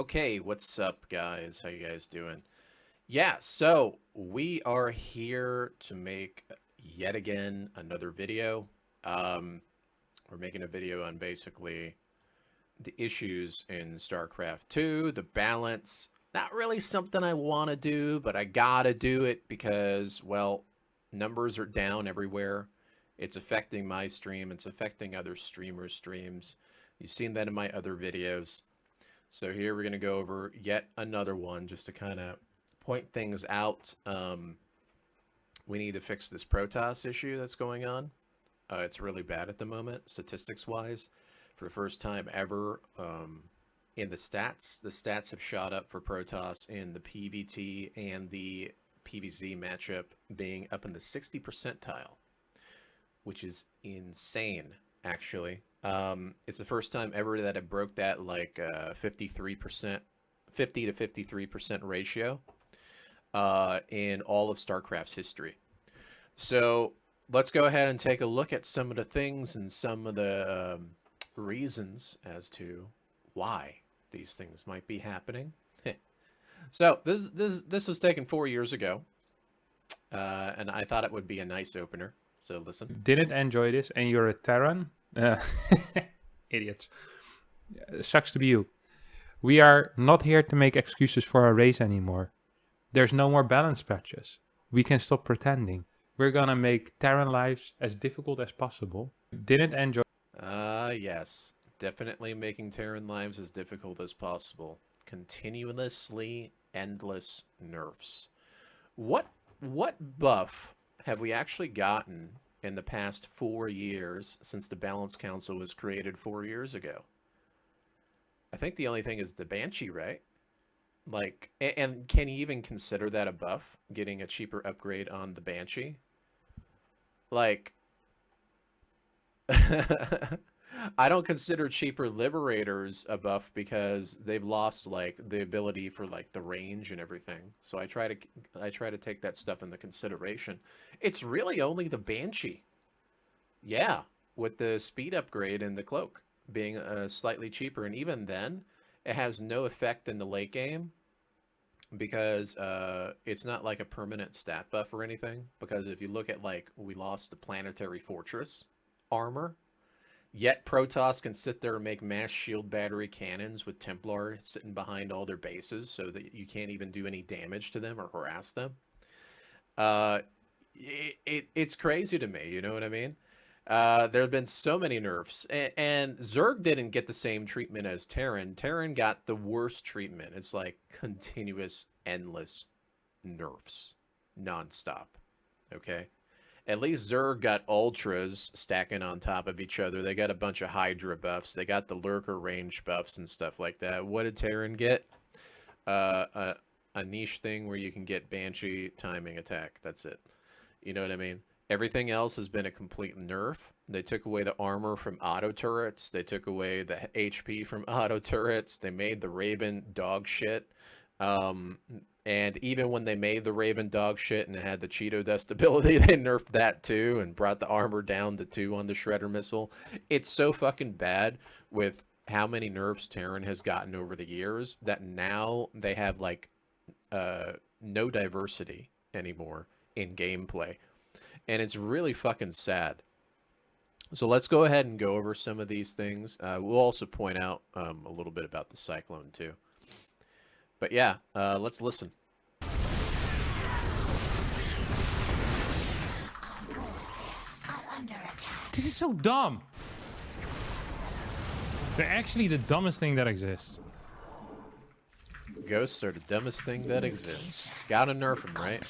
Okay, what's up, guys? How you guys doing? Yeah, so we are here to make yet again another video. Um, we're making a video on basically the issues in StarCraft 2, the balance. Not really something I want to do, but I gotta do it because, well, numbers are down everywhere. It's affecting my stream, it's affecting other streamers' streams. You've seen that in my other videos. So here we're going to go over yet another one just to kind of point things out. We need to fix this Protoss issue that's going on. It's really bad at the moment, statistics-wise. For the first time ever in the stats have shot up for Protoss in the PvT and the PvZ matchup being up in the 60 percentile, which is insane, actually. It's the first time ever that it broke that 53%, 50 to 53% ratio in all of StarCraft's history. So let's go ahead and take a look at some of the things and some of the reasons as to why these things might be happening. So this was taken 4 years ago, and I thought it would be a nice opener. So listen. Didn't enjoy this, and you're a Terran? Idiots. Sucks to be you. We are not here to make excuses for our race anymore. There's no more balance patches. We can stop pretending. We're gonna make Terran lives as difficult as possible. Didn't enjoy. Yes. Definitely making Terran lives as difficult as possible. Continuously endless nerfs. What buff have we actually gotten in the past 4 years since the Balance Council was created 4 years ago? I think the only thing is the Banshee, right? Like, and can you even consider that a buff? Getting a cheaper upgrade on the Banshee? Like, I don't consider cheaper Liberators a buff because they've lost like the ability for like the range and everything. So I try to take that stuff into consideration. It's really only the Banshee. Yeah, with the speed upgrade and the cloak being slightly cheaper, and even then, it has no effect in the late game because it's not like a permanent stat buff or anything. Because if you look at like we lost the Planetary Fortress armor. Yet Protoss can sit there and make mass shield battery cannons with Templar sitting behind all their bases so that you can't even do any damage to them or harass them. It's crazy to me, you know what I mean? There have been so many nerfs, and Zerg didn't get the same treatment as Terran. Terran got the worst treatment. It's like continuous, endless nerfs, nonstop. Okay? At least Zerg got ultras stacking on top of each other. They got a bunch of Hydra buffs. They got the lurker range buffs and stuff like that. What did Terran get? A niche thing where you can get Banshee timing attack. That's it. You know what I mean? Everything else has been a complete nerf. They took away the armor from auto turrets. They took away the HP from auto turrets. They made the Raven dog shit. And even when they made the Raven dog shit and it had the Cheeto dust ability, they nerfed that too and brought the armor down to 2 on the Shredder missile. It's so fucking bad with how many nerfs Terran has gotten over the years that now they have like no diversity anymore in gameplay. And it's really fucking sad. So let's go ahead and go over some of these things. We'll also point out a little bit about the Cyclone too. But yeah, let's listen. This is so dumb. They're actually the dumbest thing that exists. Ghosts are the dumbest thing that exists. Gotta nerf them, right?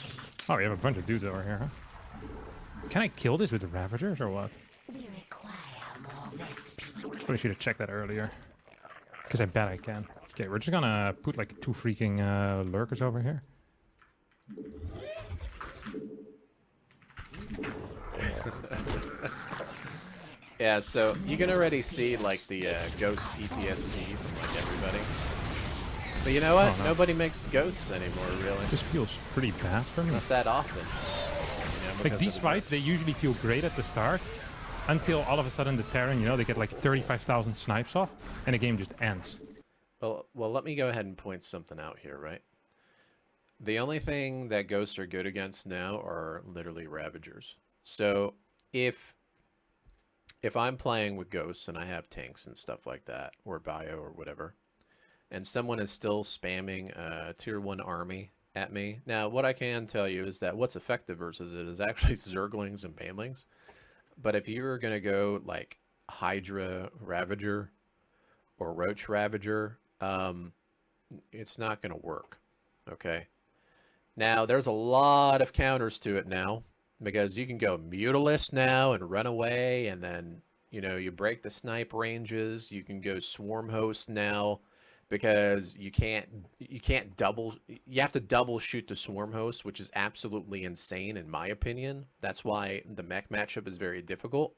Oh, we have a bunch of dudes over here, huh? Can I kill this with the Ravagers or what? Probably should have checked that earlier. Because I bet I can. Okay, we're just gonna put like 2 freaking lurkers over here. Yeah, so you can already see like the ghost PTSD from like everybody. But you know what? Oh, no. Nobody makes ghosts anymore, really. This feels pretty bad for me. Not that often. You know, Like these fights, they usually feel great at the start. Until all of a sudden the Terran, you know, they get like 35,000 snipes off. And the game just ends. Well, let me go ahead and point something out here, right? The only thing that ghosts are good against now are literally Ravagers. So if if I'm playing with ghosts and I have tanks and stuff like that, or bio or whatever, and someone is still spamming a tier 1 army at me. Now, what I can tell you is that what's effective versus it is actually Zerglings and Banelings. But if you're going to go like Hydra Ravager or Roach Ravager, it's not going to work. Okay. Now, there's a lot of counters to it now because you can go Mutalist now and run away, and then, you know, you break the snipe ranges. You can go Swarm Host now because you can't double, you have to double shoot the Swarm Host, which is absolutely insane in my opinion. That's why the mech matchup is very difficult,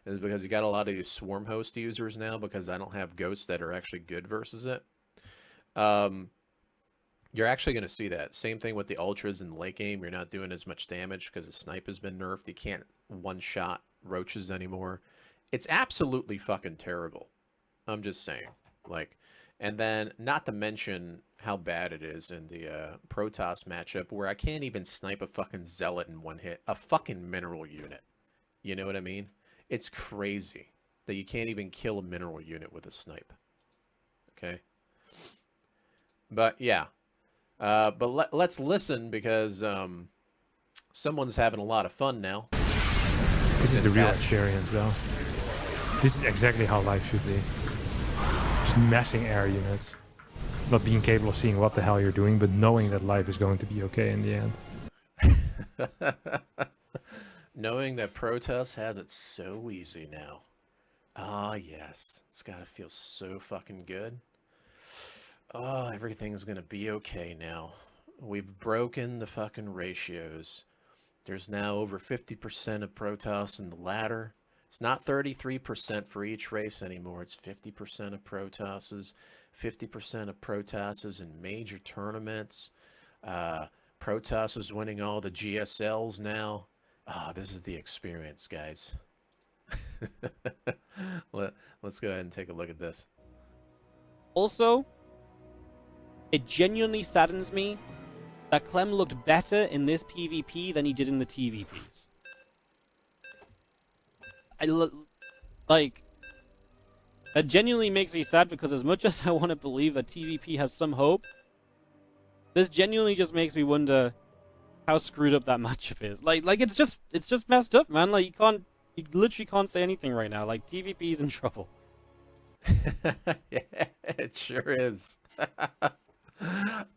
is because you got a lot of these Swarm Host users now because I don't have ghosts that are actually good versus it. You're actually going to see that. Same thing with the Ultras in the late game. You're not doing as much damage because the snipe has been nerfed. You can't one-shot roaches anymore. It's absolutely fucking terrible. I'm just saying. Like, and then not to mention how bad it is in the Protoss matchup where I can't even snipe a fucking Zealot in one hit. A fucking mineral unit. You know what I mean? It's crazy that you can't even kill a mineral unit with a snipe. Okay? But yeah. But let's listen because someone's having a lot of fun now. This is the real experience, though. This is exactly how life should be. Just messing air units. Not being capable of seeing what the hell you're doing, but knowing that life is going to be okay in the end. Knowing that Protoss has it so easy now. Ah, yes. It's gotta feel so fucking good. Oh, everything's gonna be okay now. We've broken the fucking ratios. There's now over 50% of Protoss in the ladder. It's not 33% for each race anymore. It's 50% of Protosses, 50% of Protosses in major tournaments. Protoss is winning all the GSLs now. Ah, this is the experience, guys. Let's go ahead and take a look at this. Also, it genuinely saddens me that Clem looked better in this PvP than he did in the TVPs. Like, that genuinely makes me sad because as much as I want to believe that TVP has some hope, this genuinely just makes me wonder how screwed up that matchup is. Like it's just messed up, man. Like you literally can't say anything right now. Like TVP is in trouble. Yeah, it sure is.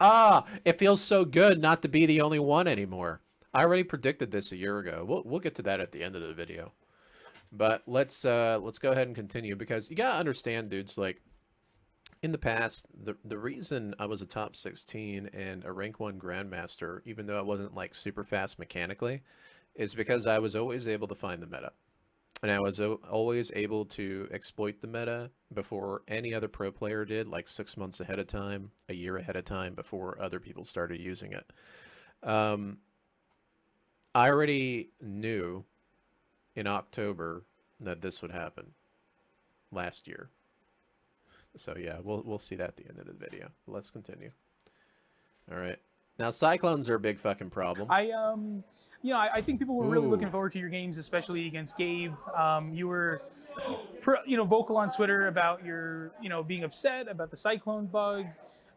It feels so good not to be the only one anymore. I already predicted this a year ago. We'll get to that at the end of the video. But let's go ahead and continue because you gotta understand, dudes, like in the past, the reason I was a top 16 and a rank 1 grandmaster, even though I wasn't like super fast mechanically, is because I was always able to find the meta. And I was always able to exploit the meta before any other pro player did, like 6 months ahead of time, a year ahead of time before other people started using it. I already knew in October that this would happen last year. So yeah, we'll see that at the end of the video. Let's continue. All right. Now Cyclones are a big fucking problem. I think people were really looking forward to your games, especially against Gabe. You were, vocal on Twitter about your, being upset about the Cyclone bug.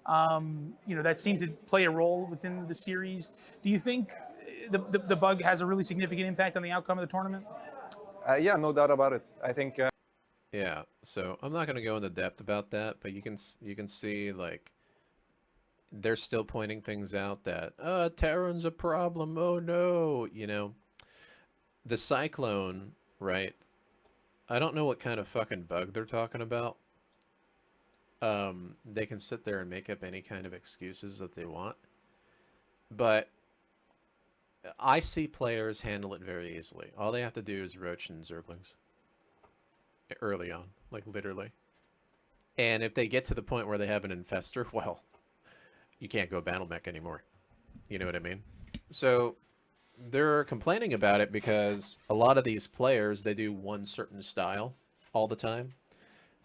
That seemed to play a role within the series. Do you think the bug has a really significant impact on the outcome of the tournament? Yeah, no doubt about it. I think. Yeah. So I'm not gonna go into depth about that, but you can see like they're still pointing things out that Terran's a problem. Oh no, the Cyclone, right? I don't know what kind of fucking bug they're talking about. They can sit there and make up any kind of excuses that they want, but I see players handle it very easily. All they have to do is roach and zerglings early on, like literally. And if they get to the point where they have an infestor, well, you can't go battle mech anymore. You know what I mean? So they're complaining about it because a lot of these players, they do one certain style all the time.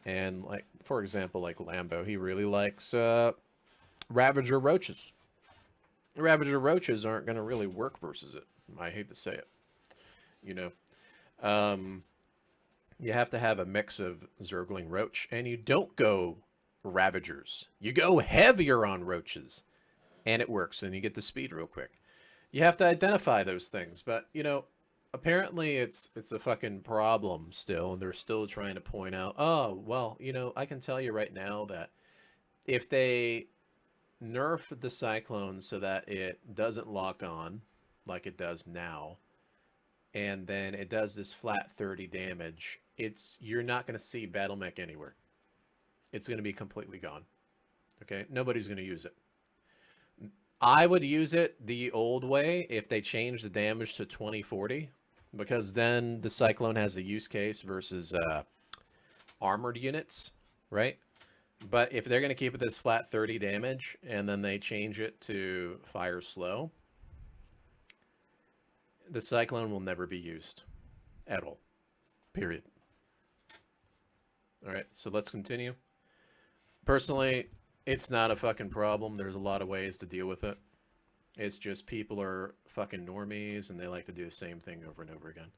And like, for example, like Lambo, he really likes Ravager roaches. Ravager roaches aren't going to really work versus it. I hate to say it. You know, you have to have a mix of Zergling roach, and you don't go Ravagers. You go heavier on roaches, and it works, and you get the speed real quick. You have to identify those things, but you know, apparently it's a fucking problem still, and they're still trying to point out, oh, well, you know, I can tell you right now that if they nerf the Cyclone so that it doesn't lock on like it does now, and then it does this flat 30 damage, you're not going to see Battle Mech anywhere. It's going to be completely gone. Okay? Nobody's going to use it. I would use it the old way if they change the damage to 2040, because then the Cyclone has a use case versus armored units, right? But if they're going to keep it this flat 30 damage and then they change it to fire slow, the Cyclone will never be used at all. Period. All right, so let's continue. Personally, it's not a fucking problem. There's a lot of ways to deal with it. It's just people are fucking normies and they like to do the same thing over and over again.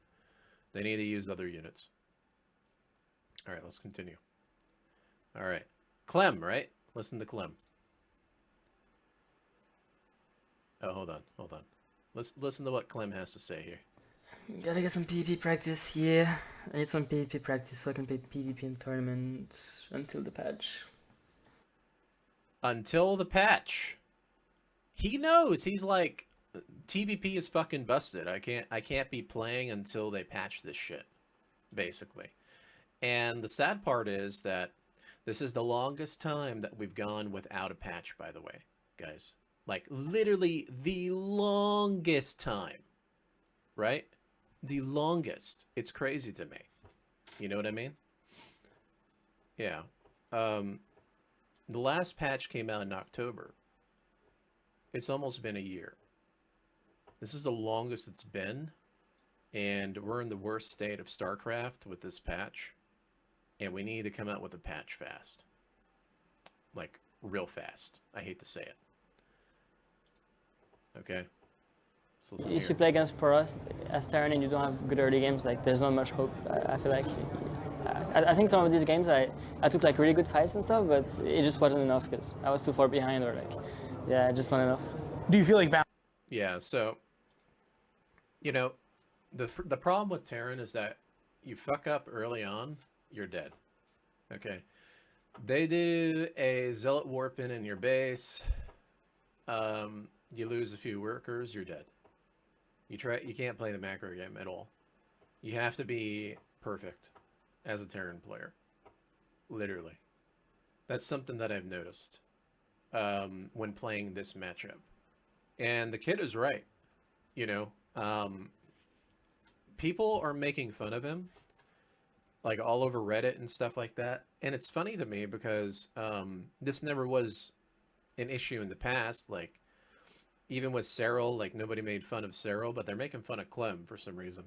They need to use other units. All right, let's continue. All right. Clem, right? Listen to Clem. Oh, hold on. Listen to what Clem has to say here. Gotta get some PvP practice, yeah. I need some PvP practice so I can play PvP in tournaments until the patch. Until the patch. He knows. He's like, TVP is fucking busted. I can't be playing until they patch this shit, basically. And the sad part is that this is the longest time that we've gone without a patch, by the way, guys. Like, literally the longest time, right? The longest. It's crazy to me. You know what I mean? Yeah. The last patch came out in October. It's almost been a year. This is the longest it's been, and we're in the worst state of StarCraft with this patch, and we need to come out with a patch fast. Like, real fast. I hate to say it. Okay? So If you play against Protoss as Terran and you don't have good early games, like there's not much hope. I feel like I think some of these games I took like really good fights and stuff, but it just wasn't enough because I was too far behind, or like, yeah, just not enough. Do you feel like Yeah, so, you know, the problem with Terran is that you fuck up early on, you're dead. Okay? They do a Zealot Warp in your base, you lose a few workers, you're dead. You can't play the macro game at all. You have to be perfect as a Terran player. Literally. That's something that I've noticed when playing this matchup. And the kid is right. You know, people are making fun of him, like all over Reddit and stuff like that. And it's funny to me because this never was an issue in the past. Like, even with Cyril, like, nobody made fun of Cyril, but they're making fun of Clem for some reason.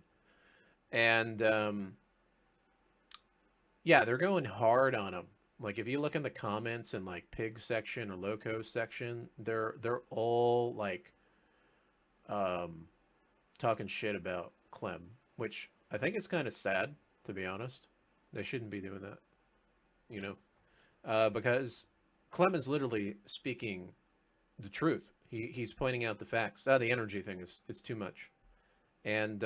And, yeah, they're going hard on him. Like, if you look in the comments in, like, Pig section or Loco section, they're all, like, talking shit about Clem, which I think is kind of sad, to be honest. They shouldn't be doing that, you know? Because Clem is literally speaking the truth. He's pointing out the facts. The energy thing it's too much. And,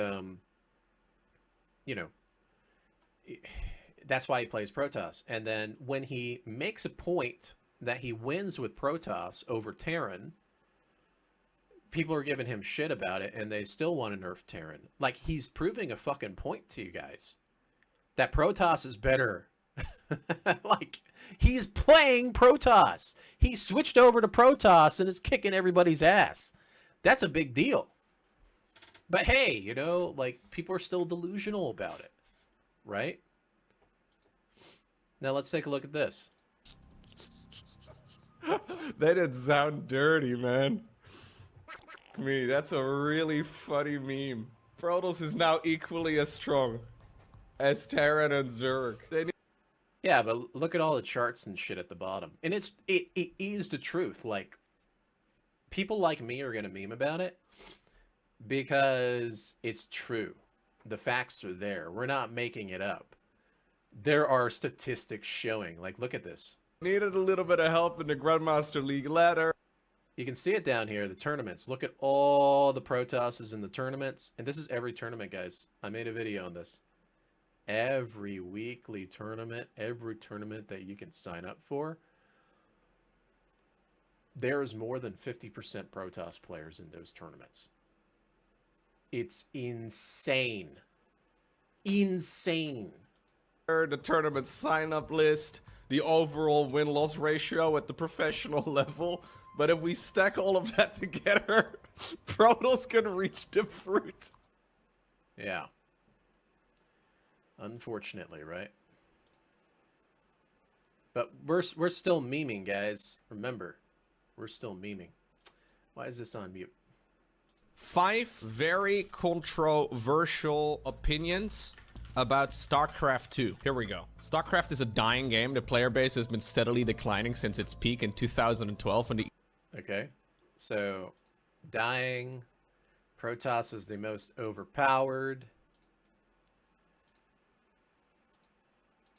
you know, that's why he plays Protoss. And then when he makes a point that he wins with Protoss over Terran, people are giving him shit about it, and they still want to nerf Terran. Like, he's proving a fucking point to you guys. That Protoss is better. Like, he's playing Protoss. He switched over to Protoss and is kicking everybody's ass. That's a big deal. But hey, you know, like, people are still delusional about it. Right? Now let's take a look at this. That didn't sound dirty, man. Me, that's a really funny meme. Protoss is now equally as strong as Terran and Zerg. Yeah, but look at all the charts and shit at the bottom. And it is the truth. Like, people like me are gonna meme about it because it's true. The facts are there. We're not making it up. There are statistics showing. Like, look at this. Needed a little bit of help in the Grandmaster League ladder. You can see it down here, the tournaments. Look at all the Protosses in the tournaments. And this is every tournament, guys. I made a video on this. Every weekly tournament, every tournament that you can sign up for, there is more than 50% Protoss players in those tournaments. It's insane. Insane. The tournament sign-up list, the overall win-loss ratio at the professional level. But if we stack all of that together, Protoss can reach the fruit. Yeah. Unfortunately, right? But we're still memeing, guys. Remember, we're still memeing. Why is this on mute? 5 very controversial opinions about StarCraft 2. Here we go. StarCraft is a dying game. The player base has been steadily declining since its peak in 2012 when the Okay. So, dying. Protoss is the most overpowered.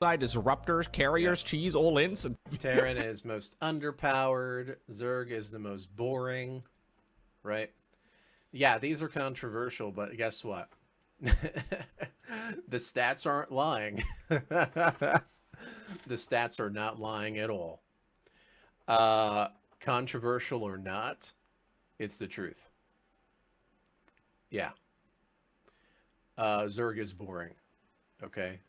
disruptors, carriers, cheese, all ins. Terran is most underpowered. Zerg is the most boring. Right? Yeah, these are controversial, but guess what? The stats aren't lying. The stats are not lying at all. Controversial or not, it's the truth. Yeah. Zerg is boring. Okay?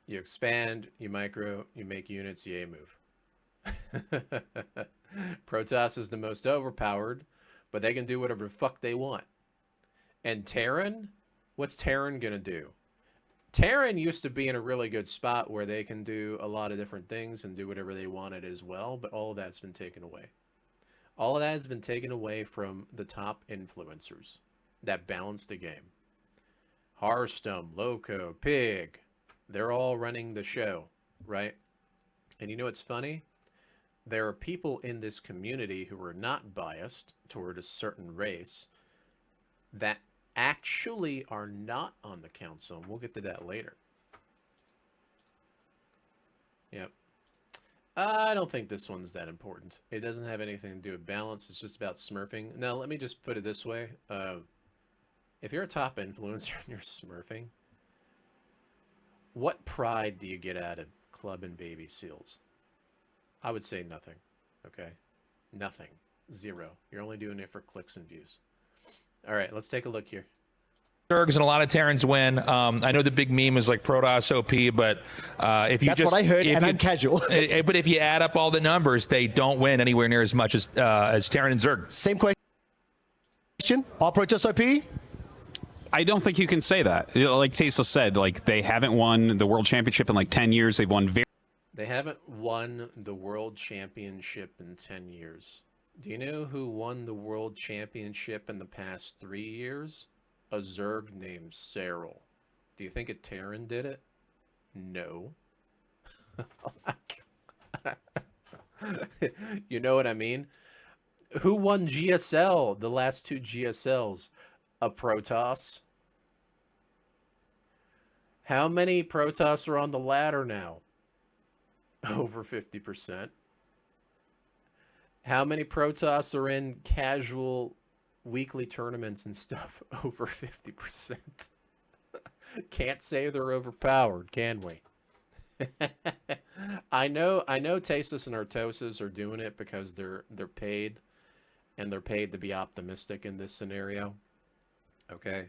You expand, you micro, you make units, you A-move. Protoss is the most overpowered, but they can do whatever the fuck they want. And Terran? What's Terran gonna do? Terran used to be in a really good spot where they can do a lot of different things and do whatever they wanted as well, but all of that's been taken away. All of that has been taken away from the top influencers that balance the game. Hearthstone, Loco, Pig, they're all running the show, right? And you know what's funny? There are people in this community who are not biased toward a certain race that actually are not on the council, and we'll get to that later. Yep. I don't think this one's that important. It doesn't have anything to do with balance. It's just about smurfing. Now, let me just put it this way. If you're a top influencer and you're smurfing, what pride do you get out of club and baby seals? I would say nothing. Okay? Nothing. Zero. You're only doing it for clicks and views. All right, let's take a look here. Zergs and a lot of Terrans win. I know the big meme is like Protoss OP, but if you That's what I heard, and I'm casual. But if you add up all the numbers, they don't win anywhere near as much as Terran and Zerg. Same question. Are Protoss OP? I don't think you can say that. You know, like Tesla said, like they haven't won the world championship in like 10 years. They've won They haven't won the world championship in 10 years. Do you know who won the world championship in the past 3 years? A Zerg named Cyril. Do you think a Terran did it? No. You know what I mean? Who won GSL, the last 2 GSLs? A Protoss. How many Protoss are on the ladder now? Over 50%. How many Protoss are in casual weekly tournaments and stuff? Over 50%. Can't say they're overpowered, can we? I know Tasteless and Artosis are doing it because they're paid, and they're paid to be optimistic in this scenario. Okay,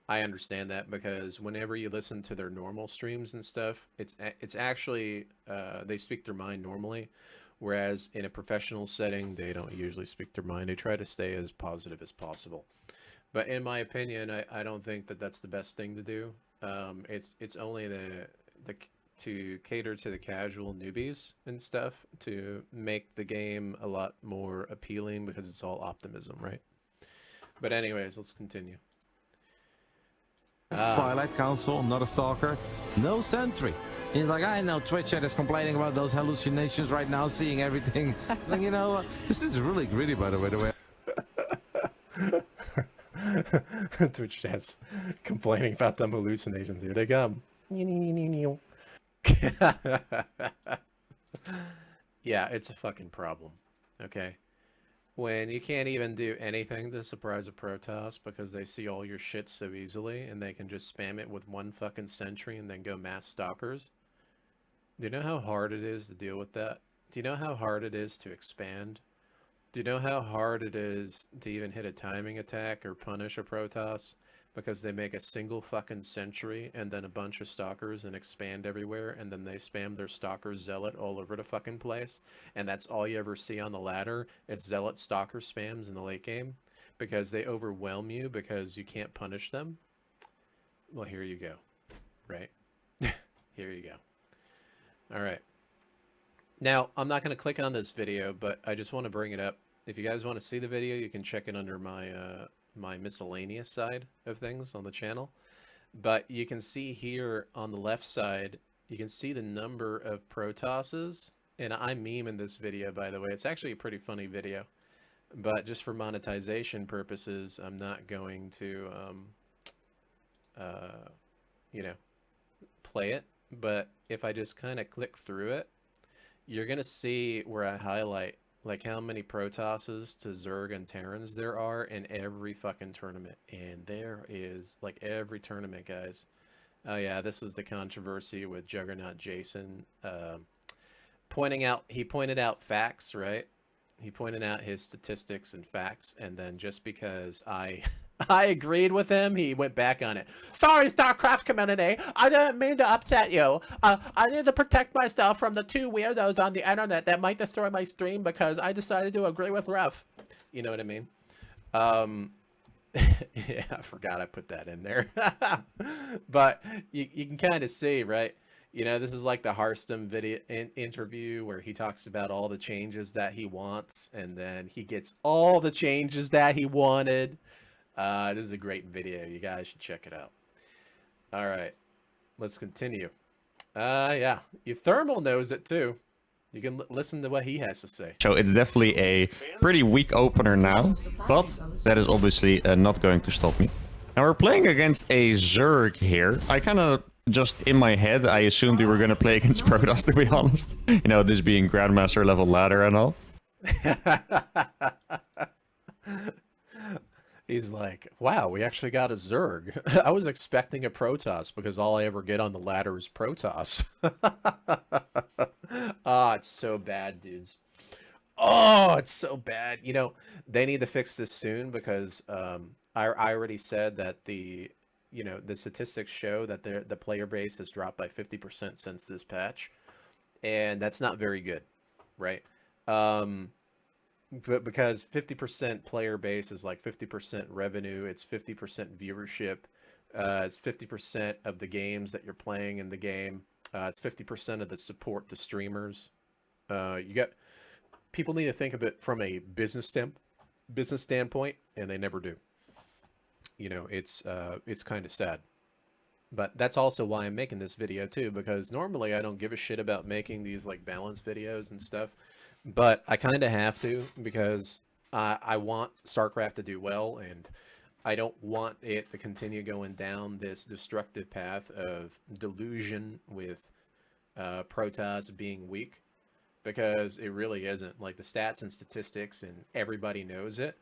I understand that, because whenever you listen to their normal streams and stuff, it's actually they speak their mind normally, whereas in a professional setting they don't usually speak their mind. They try to stay as positive as possible. But in my opinion, I don't think that that's the best thing to do. It's only to cater to the casual newbies and stuff, to make the game a lot more appealing, because it's all optimism, right? But anyways, let's continue. Twilight Council, not a stalker, no sentry. He's like, I know Twitch chat is complaining about those hallucinations right now, seeing everything. It's like, you know, this is really greedy, by the way. Twitch chat's complaining about them hallucinations. Here they come. Yeah, it's a fucking problem. Okay? When you can't even do anything to surprise a Protoss because they see all your shit so easily and they can just spam it with one fucking sentry and then go mass stalkers. Do you know how hard it is to deal with that? Do you know how hard it is to expand? Do you know how hard it is to even hit a timing attack or punish a Protoss because they make a single fucking sentry and then a bunch of stalkers and expand everywhere, and then they spam their stalker zealot all over the fucking place, and that's all you ever see on the ladder is zealot stalker spams in the late game because they overwhelm you because you can't punish them? Well, here you go. Right? Here you go. All right. Now, I'm not going to click on this video, but I just want to bring it up. If you guys want to see the video, you can check it under my my miscellaneous side of things on the channel. But you can see here on the left side, you can see the number of Protosses. And I meme in this video, by the way. It's actually a pretty funny video. But just for monetization purposes, I'm not going to, you know, play it. But if I just kind of click through it, you're going to see where I highlight like how many Protosses to Zerg and Terrans there are in every fucking tournament. And there is like every tournament, guys. Oh yeah, this is the controversy with Juggernaut Jason pointing out, he pointed out facts, right? He pointed out his statistics and facts, and then just because I agreed with him, he went back on it. Sorry, StarCraft community. I didn't mean to upset you. I need to protect myself from the two weirdos on the internet that might destroy my stream because I decided to agree with RuFF. You know what I mean? Yeah, I forgot I put that in there. But you can kind of see, right? You know, this is like the Hearthstone video interview where he talks about all the changes that he wants, and then he gets all the changes that he wanted. This is a great video. You guys should check it out. All right, let's continue. Yeah, Thermal knows it too. You can listen to what he has to say. So it's definitely a pretty weak opener now, but that is obviously not going to stop me. Now we're playing against a Zerg here. I kind of just in my head, I assumed we were going to play against Protoss, to be honest. You know, this being Grandmaster level ladder and all. He's like, wow, we actually got a Zerg. I was expecting a Protoss because all I ever get on the ladder is Protoss. Oh, it's so bad, dudes. Oh, it's so bad. You know, they need to fix this soon because I already said that the statistics show that the player base has dropped by 50% since this patch. And that's not very good, right? But because 50% player base is like 50% revenue, it's 50% viewership, it's 50% of the games that you're playing in the game, it's 50% of the support to streamers. You got people need to think of it from a business standpoint, and they never do. You know, it's kind of sad. But that's also why I'm making this video too, because normally I don't give a shit about making these like balanced videos and stuff. But I kind of have to because I want StarCraft to do well, and I don't want it to continue going down this destructive path of delusion with Protoss being weak, because it really isn't. Like the stats and statistics, and everybody knows it.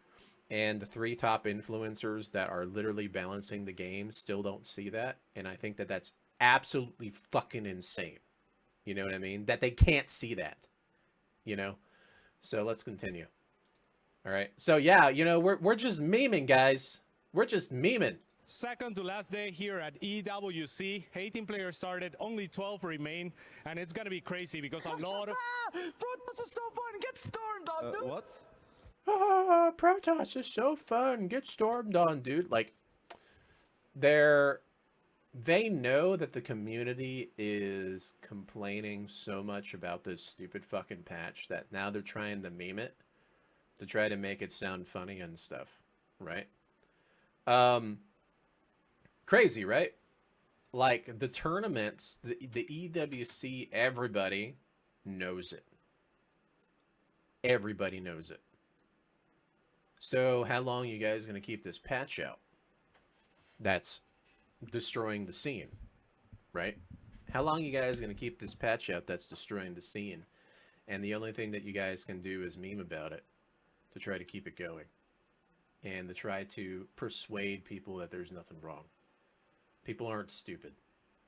And the 3 top influencers that are literally balancing the game still don't see that. And I think that that's absolutely fucking insane. You know what I mean? That they can't see that. You know, so let's continue. All right, so yeah, you know, we're just memeing, guys. We're just memeing. Second to last day here at EWC. 18 players started, only 12 remain, and it's gonna be crazy because a lot of Protoss is so fun. Get stormed on, dude. What? Oh, Protoss is so fun. Get stormed on, dude. Like, they know that the community is complaining so much about this stupid fucking patch that now they're trying to meme it to try to make it sound funny and stuff, right? Crazy, right? like the tournaments, the EWC, everybody knows it. Everybody knows it. So how long you guys gonna keep this patch out? That's destroying the scene, right? How long you guys gonna keep this patch out that's destroying the scene? And the only thing that you guys can do is meme about it to try to keep it going. And to try to persuade people that there's nothing wrong. People aren't stupid,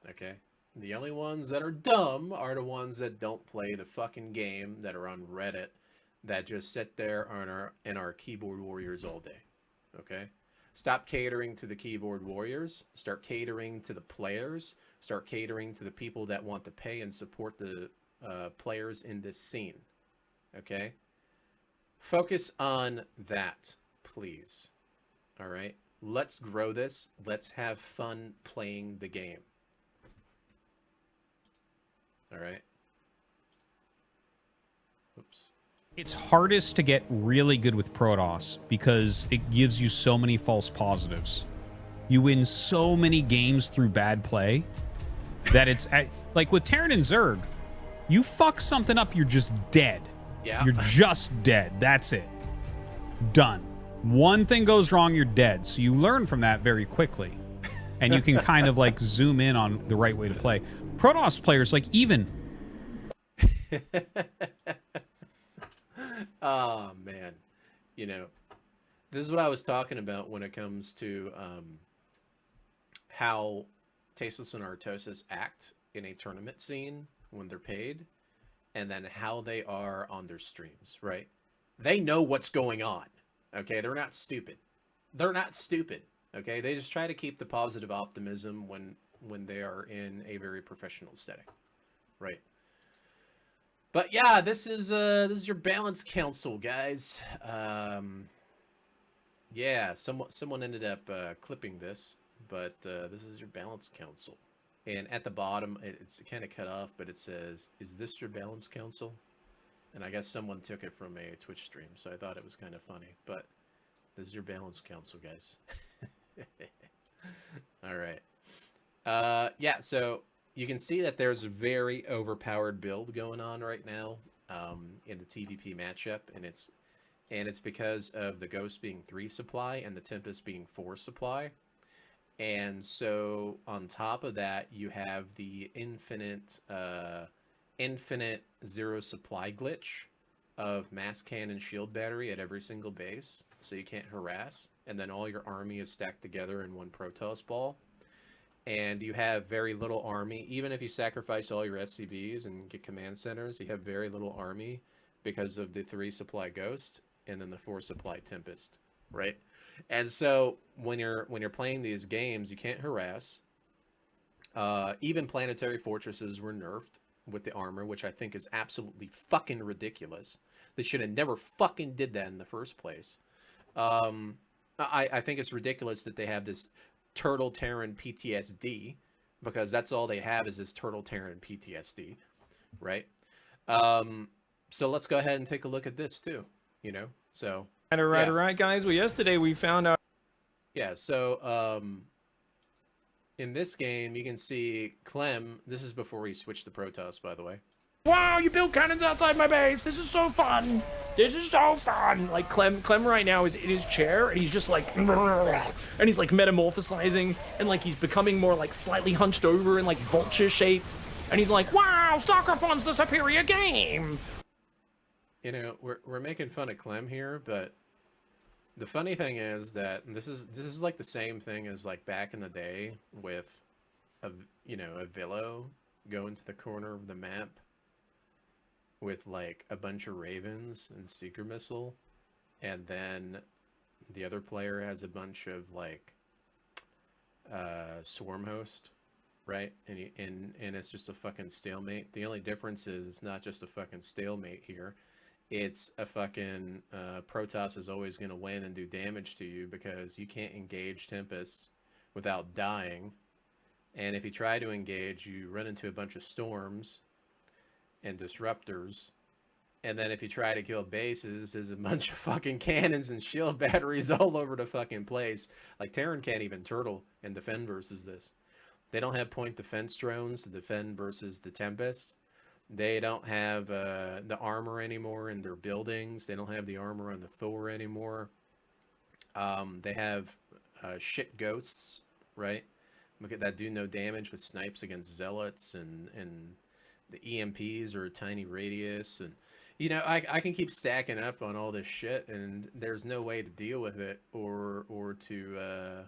okay? The only ones that are dumb are the ones that don't play the fucking game, that are on Reddit, that just sit there in our keyboard warriors all day, okay? Stop catering to the keyboard warriors. Start catering to the players. Start catering to the people that want to pay and support the players in this scene, okay? Focus on that, please. All right? Let's grow this. Let's have fun playing the game. All right? Oops. It's hardest to get really good with Protoss because it gives you so many false positives. You win so many games through bad play that it's like with Terran and Zerg, you fuck something up, you're just dead. Yeah. You're just dead. That's it. Done. One thing goes wrong, you're dead. So you learn from that very quickly. And you can kind of like zoom in on the right way to play. Protoss players, like even... Oh, man. You know, this is what I was talking about when it comes to how Tasteless and Artosis act in a tournament scene when they're paid, and then how they are on their streams, right? They know what's going on, okay? They're not stupid. They're not stupid, okay? They just try to keep the positive optimism when they are in a very professional setting, right? But yeah, this is your balance council, guys. Yeah, someone ended up clipping this, but this is your balance council. And at the bottom, it's kind of cut off, but it says, "Is this your balance council?" And I guess someone took it from a Twitch stream, so I thought it was kind of funny. But this is your balance council, guys. All right. Yeah, so you can see that there's a very overpowered build going on right now in the TVP matchup, and it's because of the Ghost being 3 supply and the Tempest being 4 supply. And so on top of that, you have the infinite 0 supply glitch of mass cannon shield battery at every single base, so you can't harass, and then all your army is stacked together in one Protoss ball. And you have very little army. Even if you sacrifice all your SCVs and get command centers, you have very little army because of the 3 supply Ghost and then the 4 supply Tempest, right? And so when you're playing these games, you can't harass. Even planetary fortresses were nerfed with the armor, which I think is absolutely fucking ridiculous. They should have never fucking did that in the first place. I think it's ridiculous that they have this Turtle Terran PTSD, because that's all they have is this Turtle Terran PTSD, right? So let's go ahead and take a look at this too, you know? So Right, guys. Well, yesterday we found out. Yeah, so in this game, you can see Clem. This is before he switched to Protoss, by the way. Wow, you built cannons outside my base. This is so fun. This is so fun. Like Clem right now is in his chair and he's just like, and he's like metamorphosizing and like he's becoming more like slightly hunched over and like vulture shaped. And he's like, wow, StarCraft wants the superior game. You know, we're making fun of Clem here, but the funny thing is that this is like the same thing as like back in the day with a Villo going to the corner of the map with like a bunch of Ravens and Seeker Missile, and then the other player has a bunch of like Swarm Host, right? And it's just a fucking stalemate. The only difference is it's not just a fucking stalemate here. It's a fucking Protoss is always going to win and do damage to you because you can't engage Tempest without dying. And if you try to engage, you run into a bunch of storms and disruptors. And then if you try to kill bases, there's a bunch of fucking cannons and shield batteries all over the fucking place. Like, Terran can't even turtle and defend versus this. They don't have point defense drones to defend versus the Tempest. They don't have the armor anymore in their buildings. They don't have the armor on the Thor anymore. They have shit ghosts, right? Look at that, do no damage with snipes against zealots, and the EMPs are a tiny radius, and you know, I can keep stacking up on all this shit, and there's no way to deal with it or to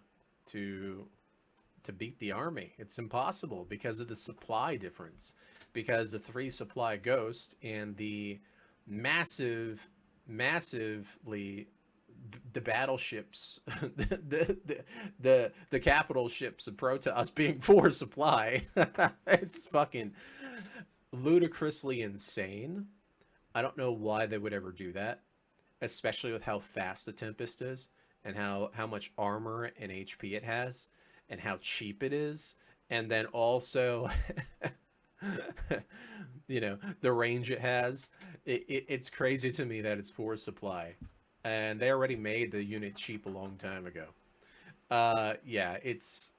beat the army. It's impossible because of the supply difference, because the 3 supply ghost and the massively the battleships, the capital ships of Protoss being 4 supply. It's fucking ludicrously insane. I don't know why they would ever do that, especially with how fast the Tempest is and how much armor and HP it has and how cheap it is, and then also you know, the range it has. It's crazy to me that it's 4 supply. And they already made the unit cheap a long time ago. Yeah, it's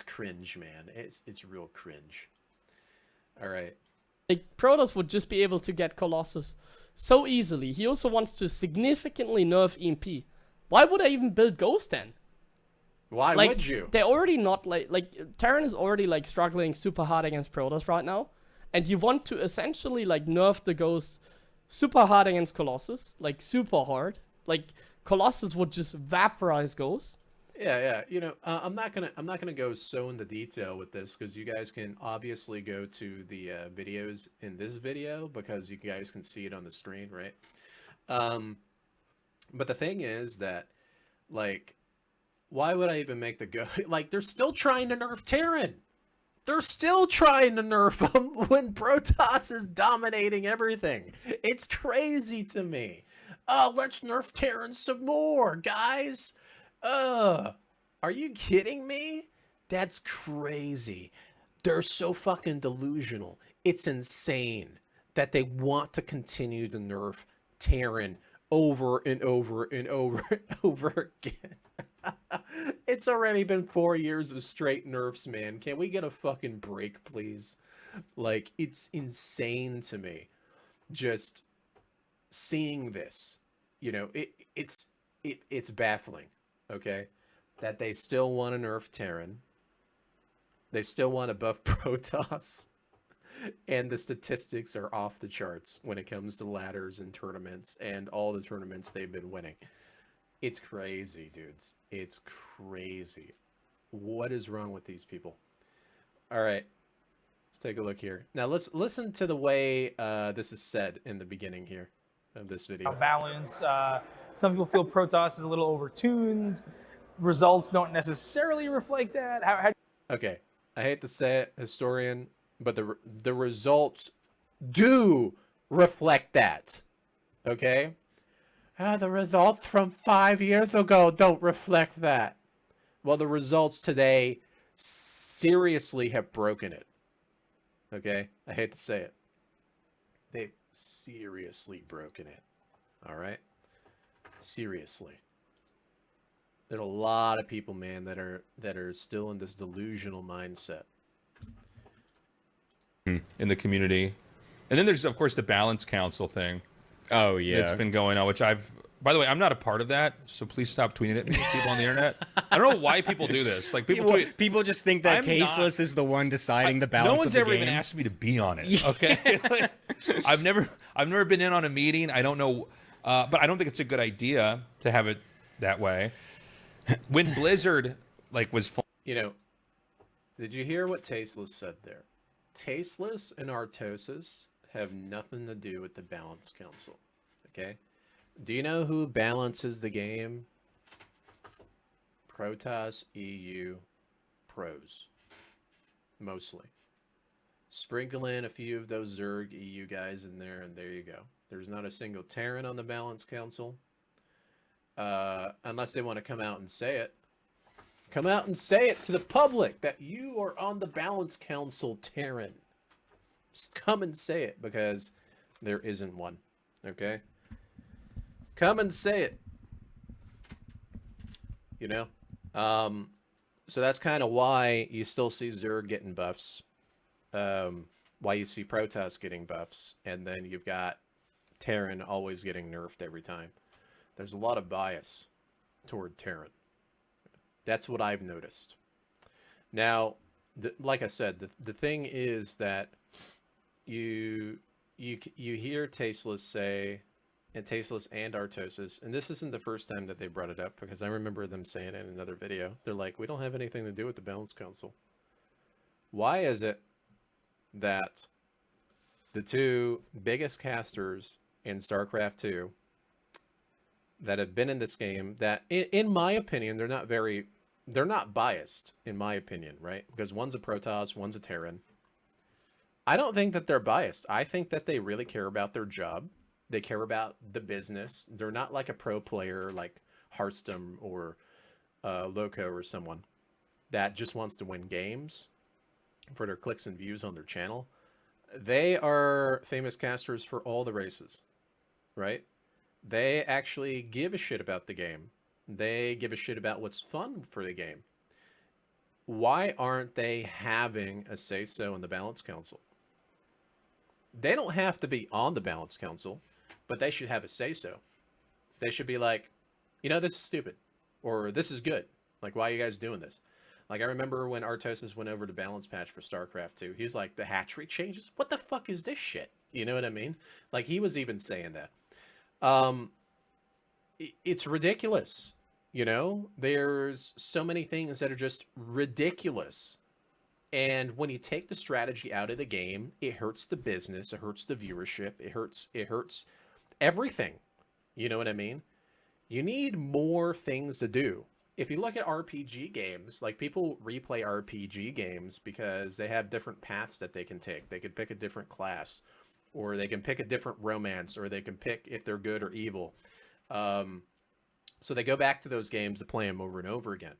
cringe, man. It's real cringe. All right. Like, Protoss would just be able to get Colossus so easily. He also wants to significantly nerf EMP. Why would I even build Ghost then? Why like, would you? They're already not like Terran is already like struggling super hard against Protoss right now, and you want to essentially like nerf the Ghost super hard against Colossus, like super hard. Like Colossus would just vaporize Ghost. Yeah. You know, I'm not gonna go so into detail with this because you guys can obviously go to the videos in this video because you guys can see it on the screen, right? But the thing is that, like, why would I even make the go? Like, they're still trying to nerf Terran. They're still trying to nerf him when Protoss is dominating everything. It's crazy to me. Let's nerf Terran some more, guys. Are you kidding me? That's crazy. They're so fucking delusional. It's insane that they want to continue to nerf Terran over and over and over and over again. It's already been 4 years of straight nerfs, man. Can we get a fucking break, please? Like, it's insane to me just seeing this. You know, it's baffling, okay? That they still want to nerf Terran. They still want to buff Protoss. And the statistics are off the charts when it comes to ladders and tournaments and all the tournaments they've been winning. It's crazy, dudes. It's crazy. What is wrong with these people? All right. Let's take a look here. Now, let's listen to the way this is said in the beginning here of this video. Balance. Some people feel Protoss is a little overtuned. Results don't necessarily reflect that. How Okay. I hate to say it, historian, but the results do reflect that. Okay? The results from 5 years ago don't reflect that. Well, the results today seriously have broken it. Okay? I hate to say it. They've seriously broken it. All right? Seriously. There's a lot of people, man, that are still in this delusional mindset. In the community. And then there's, of course, the Balance Council thing. Oh, yeah. That's been going on, which I've... By the way, I'm not a part of that, so please stop tweeting at me, people on the internet. I don't know why people do this. Like, people just think that Tasteless is the one deciding the balance of the game. No one's ever even asked me to be on it, okay? Like, I've never been in on a meeting. I don't know... but I don't think it's a good idea to have it that way. When Blizzard, like, was... You know, did you hear what Tasteless said there? Tasteless and Artosis have nothing to do with the Balance Council, okay? Do you know who balances the game? Protoss EU pros, mostly. Sprinkle in a few of those Zerg EU guys in there, and there you go. There's not a single Terran on the Balance Council, unless they want to come out and say it. Come out and say it to the public that you are on the Balance Council, Terran. Just come and say it, because there isn't one. Okay? Come and say it. You know? So that's kind of why you still see Zerg getting buffs. Why you see Protoss getting buffs, and then you've got Terran always getting nerfed every time. There's a lot of bias toward Terran. That's what I've noticed. Now, like I said, the thing is that you hear Tasteless say, and Tasteless and Artosis, and this isn't the first time that they brought it up, because I remember them saying it in another video. They're like, we don't have anything to do with the Balance Council. Why is it that the two biggest casters in StarCraft 2 that have been in this game, that in my opinion, they're not biased, in my opinion, right? Because one's a Protoss, one's a Terran. I don't think that they're biased. I think that they really care about their job. They care about the business. They're not like a pro player like Hearthstone or Loco or someone that just wants to win games for their clicks and views on their channel. They are famous casters for all the races, right? They actually give a shit about the game. They give a shit about what's fun for the game. Why aren't they having a say-so in the Balance Council? They don't have to be on the Balance Council, but they should have a say-so. They should be like, you know, this is stupid, or this is good. Like, why are you guys doing this? Like, I remember when Artosis went over to Balance Patch for StarCraft 2, he's like, the hatchery changes? What the fuck is this shit? You know what I mean? Like, he was even saying that. It's ridiculous, you know? There's so many things that are just ridiculous. And when you take the strategy out of the game, it hurts the business, it hurts the viewership, it hurts everything. You know what I mean? You need more things to do. If you look at RPG games, like, people replay RPG games because they have different paths that they can take. They can pick a different class, or they can pick a different romance, or they can pick if they're good or evil. So they go back to those games to play them over and over again.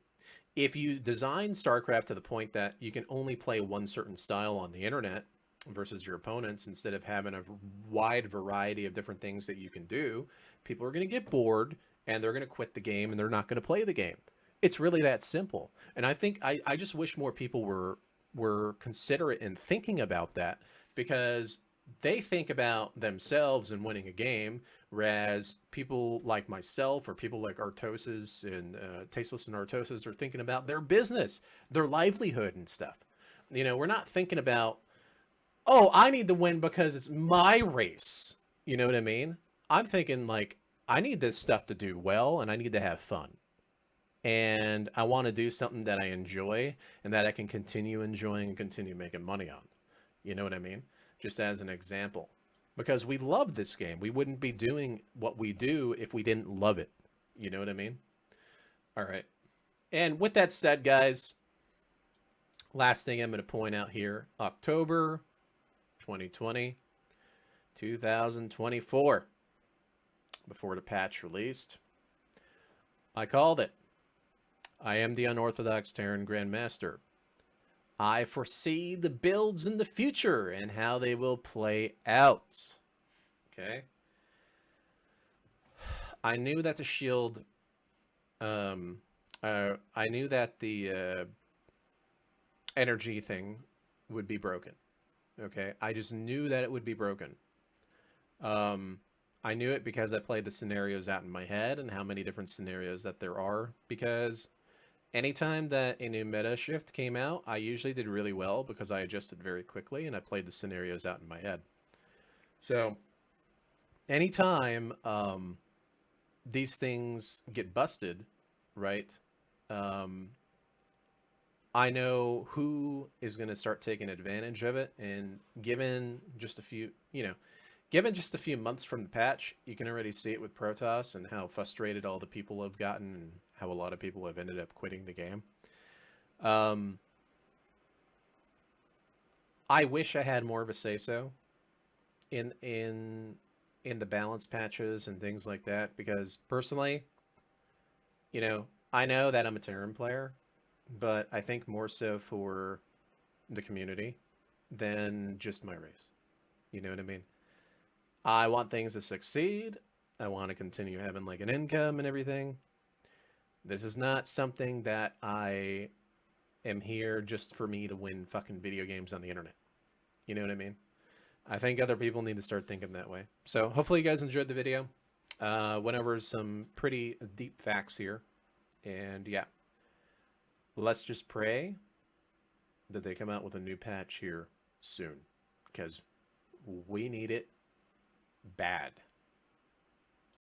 If you design StarCraft to the point that you can only play one certain style on the internet versus your opponents, instead of having a wide variety of different things that you can do, people are going to get bored, and they're going to quit the game, and they're not going to play the game. It's really that simple. And I think I just wish more people were considerate in thinking about that, because they think about themselves and winning a game, whereas people like myself or people like Artosis and Tasteless and Artosis are thinking about their business, their livelihood and stuff. You know, we're not thinking about, oh, I need to win because it's my race. You know what I mean? I'm thinking, like, I need this stuff to do well, and I need to have fun. And I want to do something that I enjoy and that I can continue enjoying and continue making money on. You know what I mean? Just as an example. Because we love this game. We wouldn't be doing what we do if we didn't love it. You know what I mean? All right. And with that said, guys, last thing I'm going to point out here, October 2020, 2024, before the patch released, I called it. I am the unorthodox Terran Grandmaster. I foresee the builds in the future and how they will play out. Okay. I knew that the shield, I knew that the energy thing would be broken. Okay. I just knew that it would be broken. I knew it because I played the scenarios out in my head and how many different scenarios that there are, because anytime that a new meta shift came out, I usually did really well because I adjusted very quickly and I played the scenarios out in my head. So anytime these things get busted, right, I know who is going to start taking advantage of it. And given just a few, given just a few months from the patch, you can already see it with Protoss and how frustrated all the people have gotten and how a lot of people have ended up quitting the game. I wish I had more of a say-so in the balance patches and things like that, because personally, I know that I'm a Terran player, but I think more so for the community than just my race. You know what I mean? I want things to succeed. I want to continue having like an income and everything. This is not something that I am here just for me to win fucking video games on the internet. You know what I mean? I think other people need to start thinking that way. So hopefully you guys enjoyed the video. Went over some pretty deep facts here. And yeah, let's just pray that they come out with a new patch here soon, because we need it bad.